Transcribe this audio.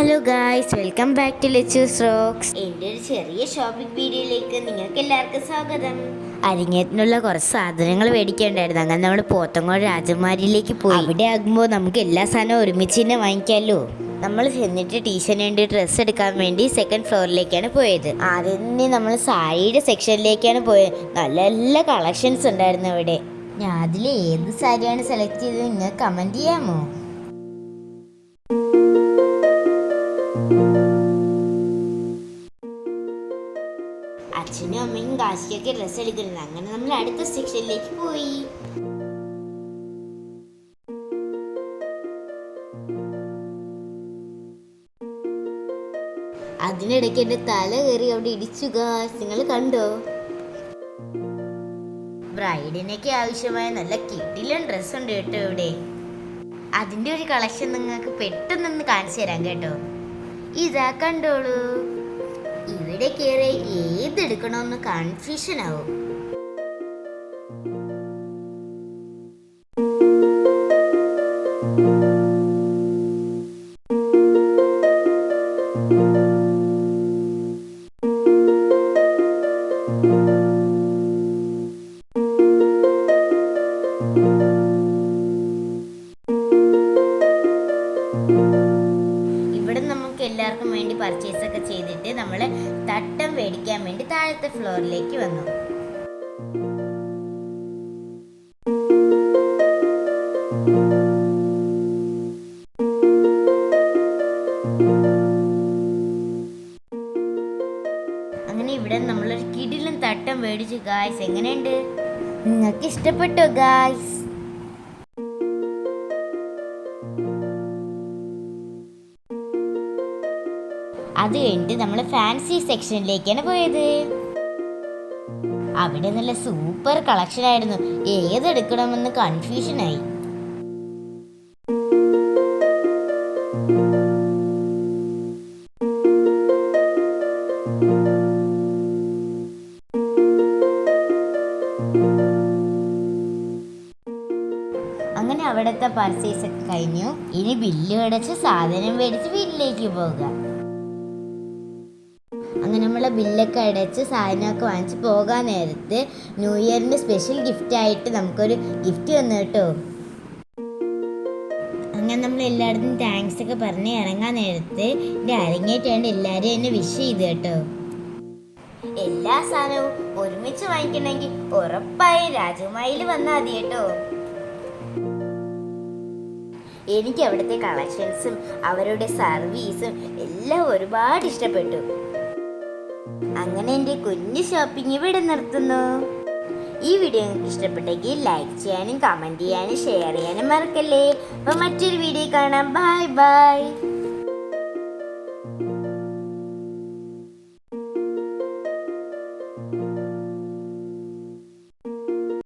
Hello guys, welcome back to Lechus rocks. എൻ്റെ ഒരു ചെറിയ ഷോപ്പിംഗ് വീഡിയോയിലേക്ക് നിങ്ങൾക്ക് എല്ലാവർക്കും സ്വാഗതം. അരിങ്ങേറ്റിനുള്ള കുറച്ച് സാധനങ്ങൾ മേടിക്കേണ്ടായിരുന്നു. അങ്ങനെ നമ്മൾ പോത്തങ്കോട് രാജകുമാരിയിലേക്ക് പോയി. അവിടെ ആകുമ്പോൾ നമുക്ക് എല്ലാ സാധനവും ഒരുമിച്ച് തന്നെ വാങ്ങിക്കാമല്ലോ. നമ്മൾ ചെന്നിട്ട് ടീച്ചറിന് വേണ്ടി ഡ്രസ്സ് എടുക്കാൻ വേണ്ടി സെക്കൻഡ് ഫ്ലോറിലേക്കാണ് പോയത്. ആദ്യം തന്നെ നമ്മൾ സാരിയുടെ സെക്ഷനിലേക്കാണ് പോയത്. നല്ല നല്ല കളക്ഷൻസ് ഉണ്ടായിരുന്നു അവിടെ. ഞാൻ അതിൽ ഏത് സാരിയാണ് സെലക്ട് ചെയ്തത് നിങ്ങൾക്ക് കമൻറ്റ് ചെയ്യാമോ? അച്ഛനും അമ്മയും കാശിയൊക്കെ ഡ്രസ്സ് എടുക്കുന്നത്. അങ്ങനെ നമ്മൾ അടുത്ത സെക്ഷനിലേക്ക് പോയി. അതിനിടയ്ക്ക് എന്റെ തല കയറി അവിടെ ഇടിച്ചു. ഗായ്സ്, നിങ്ങൾ കണ്ടോ? ബ്രൈഡിനൊക്കെ ആവശ്യമായ നല്ല കിടിലൻ ഡ്രസ് ഉണ്ട് കേട്ടോ ഇവിടെ. അതിന്റെ ഒരു കളക്ഷൻ നിങ്ങൾക്ക് പെട്ടെന്നൊന്ന് കാണിച്ചു തരാം കേട്ടോ. ഇതാ കണ്ടോളൂ. ഇവിടെ കയറി ഏതെടുക്കണമെന്ന് കൺഫ്യൂഷൻ ആവും. എല്ലാവർക്കും വേണ്ടി പർച്ചേസ് ഒക്കെ ചെയ്തിട്ട് നമ്മൾ തട്ടം മേടിക്കാൻ വേണ്ടി താഴത്തെ ഫ്ലോറിലേക്ക് വന്നു. അങ്ങനെ ഇവിടെ നമ്മളൊരു കിടിലൻ തട്ടം മേടിച്ചു. ഗായ്സ്, എങ്ങനെയുണ്ട്? നിങ്ങൾക്ക് ഇഷ്ടപ്പെട്ടോ ഗായ്സ്? അത് കഴിഞ്ഞിട്ട് നമ്മൾ ഫാൻസി സെക്ഷനിലേക്കാണ് പോയത്. അവിടെ നല്ല സൂപ്പർ കളക്ഷൻ ആയിരുന്നു. ഏതെടുക്കണമെന്ന് കൺഫ്യൂഷനായി. അങ്ങനെ അവിടുത്തെ പർച്ചേസ് ഒക്കെ കഴിഞ്ഞു. ഇനി ബില്ല് അടച്ച് സാധനം മേടിച്ച് വീട്ടിലേക്ക് പോകുക. അങ്ങനെ നമ്മൾ ബില്ലൊക്കെ അടച്ച് സാധനമൊക്കെ വാങ്ങിച്ച് പോകാൻ നേരത്ത് ന്യൂ ഇയറിൻ്റെ സ്പെഷ്യൽ ഗിഫ്റ്റായിട്ട് നമുക്കൊരു ഗിഫ്റ്റ് തന്നു കേട്ടോ. അങ്ങനെ നമ്മൾ എല്ലായിടത്തും താങ്ക്സ് ഒക്കെ പറഞ്ഞ് ഇറങ്ങാൻ നേരത്ത് എൻ്റെ അരങ്ങേറ്റാണ്ട് എല്ലാവരും എന്നെ വിഷ് ചെയ്തു കേട്ടോ. എല്ലാ സാധനവും ഒരുമിച്ച് വാങ്ങിക്കണമെങ്കിൽ ഉറപ്പായും രാജകുമാരിയിൽ വന്നാൽ മതി കേട്ടോ. എനിക്ക് അവിടുത്തെ കളക്ഷൻസും അവരുടെ സർവീസും എല്ലാം ഒരുപാട് ഇഷ്ടപ്പെട്ടു. അങ്ങനെ എൻ്റെ കുഞ്ഞു ഷോപ്പിംഗ് ഇവിടെ നിർത്തുന്നു. ഈ വീഡിയോ നിങ്ങൾക്ക് ഇഷ്ടപ്പെട്ടെങ്കിൽ ലൈക്ക് ചെയ്യാനും കമൻറ്റ് ചെയ്യാനും ഷെയർ ചെയ്യാനും മറക്കല്ലേ. അപ്പോൾ മറ്റൊരു വീഡിയോ കാണാം. Bye bye.